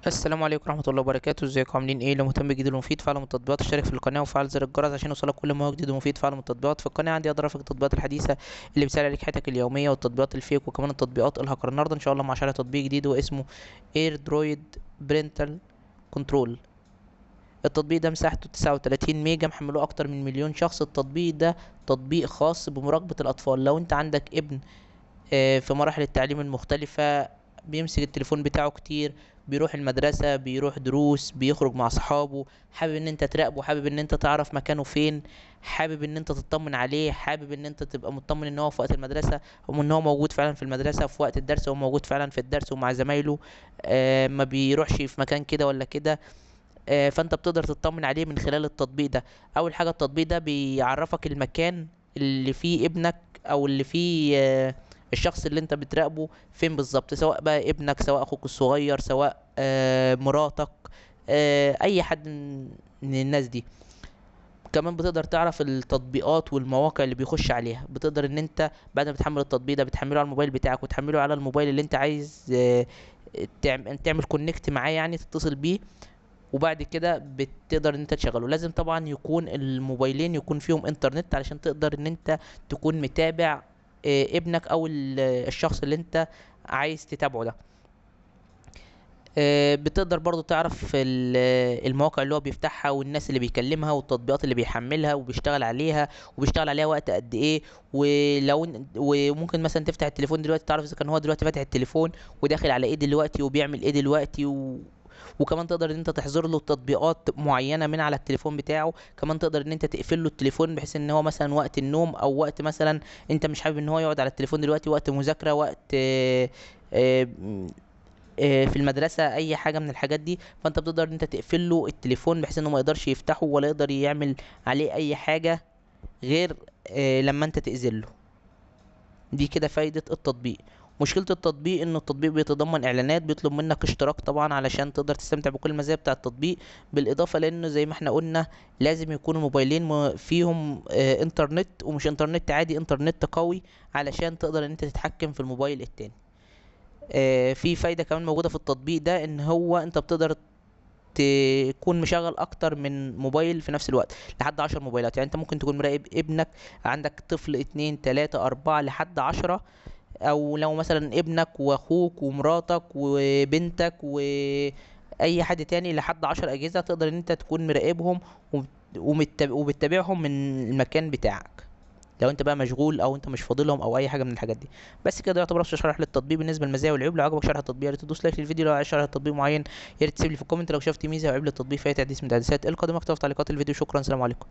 السلام عليكم ورحمة الله وبركاته. ازيكم عاملين ايه؟ لو مهتم بجديد ومفيد فعلوا من التطبيقات، اشترك في القناة وفعل زر الجرس عشان يوصلك كل ما هو جديد ومفيد. فعلوا من التطبيقات في القناة، عندي اضرافك التطبيقات الحديثة اللي بتسهل عليك حياتك اليومية، والتطبيقات الفيك، وكمان التطبيقات الهاكر. النهاردة ان شاء الله مع شرح تطبيق جديد واسمه اير درويد برينتال كنترول. التطبيق ده مساحته 39 ميجا، محمله اكتر من مليون شخص. التطبيق ده تطبيق خاص بمراقبة الاطفال. لو انت عندك ابن في مراحل التعليم المختلفة، بيمسك التليفون بتاعه كتير، بيروح المدرسة، بيروح دروس، بيخرج مع أصحابه، حابب إن أنت تراقبه، حابب إن أنت تعرف مكانه فين، حابب إن أنت تطمن عليه، حابب إن أنت تبقى مطمن إن هو في وقت المدرسة أو إن هو موجود فعلا في المدرسة، في وقت الدرس هو موجود فعلا في الدرس ومع زمايله، ما بيروحش في مكان كده ولا كده. فأنت بتقدر تطمن عليه من خلال التطبيق ده. أول حاجة التطبيق ده بيعرفك المكان اللي فيه ابنك أو اللي فيه الشخص اللي انت بتراقبه فين بالظبط، سواء بقى ابنك، سواء اخوك الصغير، سواء مراتك، اي حد من الناس دي. كمان بتقدر تعرف التطبيقات والمواقع اللي بيخش عليها. بتقدر ان انت بعد ما تحمل التطبيق ده بتحمله على الموبايل بتاعك وتحمله على الموبايل اللي انت عايز تعمل كونكت معاه، يعني تتصل بيه. وبعد كده بتقدر ان انت تشغله. لازم طبعا يكون الموبايلين يكون فيهم انترنت علشان تقدر ان انت تكون متابع ابنك او الشخص اللي انت عايز تتابعه ده. بتقدر برضو تعرف المواقع اللي هو بيفتحها والناس اللي بيكلمها والتطبيقات اللي بيحملها وبيشتغل عليها وبيشتغل عليها وقت قد ايه. وممكن مثلا تفتح التليفون دلوقتي تعرف اذا كان هو دلوقتي فاتح التليفون وداخل على ايه دلوقتي وبيعمل ايه دلوقتي وكمان تقدر ان انت تحظر له تطبيقات معينه من على التليفون بتاعه. كمان تقدر ان انت تقفل له التليفون بحيث ان هو مثلا وقت النوم او وقت مثلا انت مش حابب ان هو يقعد على التليفون دلوقتي، وقت مذاكره، وقت آه، في المدرسه، اي حاجه من الحاجات دي. فانت بتقدر ان انت تقفل له التليفون بحيث انه ما يقدرش يفتحه ولا يقدر يعمل عليه اي حاجه غير لما انت تأذله. دي كده فايدة التطبيق. مشكلة التطبيق انه التطبيق بيتضمن اعلانات، بيطلب منك اشتراك طبعا علشان تقدر تستمتع بكل المزايا بتاع التطبيق. بالاضافة لانه زي ما احنا قلنا لازم يكون الموبايلين فيهم انترنت، ومش انترنت عادي، انترنت قوي علشان تقدر ان انت تتحكم في الموبايل التاني. في فايدة كمان موجودة في التطبيق ده، ان هو انت بتقدر تكون مشغل اكتر من موبايل في نفس الوقت، لحد 10 موبايلات. يعني انت ممكن تكون مراقب ابنك، عندك طفل، اتنين، تلاتة، اربعة، لحد 10. او لو مثلا ابنك واخوك ومراتك وبنتك واي حد تاني، لحد 10 اجهزة تقدر ان انت تكون مراقبهم وبتتابعهم من المكان بتاعك، لو انت بقى مشغول او انت مش فاضلهم او اي حاجه من الحاجات دي. بس كده يعتبر شرح للتطبيق بالنسبه للمزايا والعيوب. لو عجبك شرح التطبيق يا ريت تدوس لايك للفيديو. لو عايز شرح تطبيق معين يا ريت تسيب لي في الكومنت. لو شفت ميزه او عيب للتطبيق في اي تحديث من التحديثات القادمه اكتب في تعليقات الفيديو. شكرا، سلام عليكم.